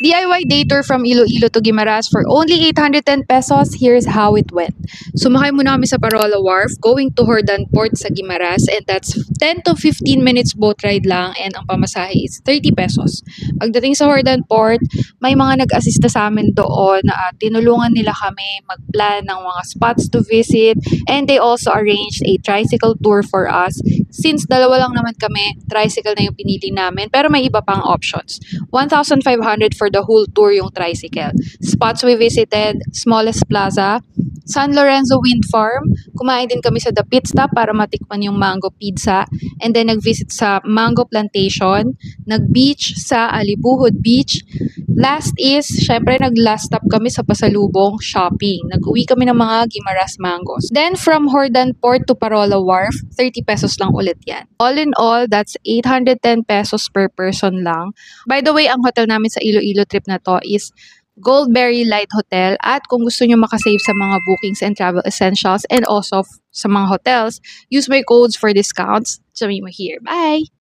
DIY day tour from Iloilo to Guimaras for only 810 pesos. Here's how it went. Sumakay muna kami sa Parola Wharf going to Hordan Port sa Guimaras, and that's 10 to 15 minutes boat ride lang, and ang pamasahe is 30 pesos. Pagdating sa Hordan Port, may mga nag-assista sa amin doon na tinulungan nila kami mag-plan ng mga spots to visit, and they also arranged a tricycle tour for us. Since dalawa lang naman kami, tricycle na yung pinili namin, pero may iba pang options. 1,500 for the whole tour yung tricycle. Spots we visited: Smallest Plaza, San Lorenzo Wind Farm. Kumain din kami sa The Pit Stop para matikman yung mango pizza. And then nag-visit sa Mango Plantation. Nag-beach sa Alibuhod Beach. Last is, syempre nag-last stop kami sa Pasalubong Shopping. Nag-uwi kami ng mga Guimaras mangoes. Then from Hordan Port to Parola Wharf, 30 pesos lang ulit yan. All in all, that's 810 pesos per person lang. By the way, ang hotel namin sa Iloilo trip na to is Goldberry Light Hotel, at kung gusto nyo makasave sa mga bookings and travel essentials and also sa mga hotels, use my codes for discounts. Sabi mo here. Bye!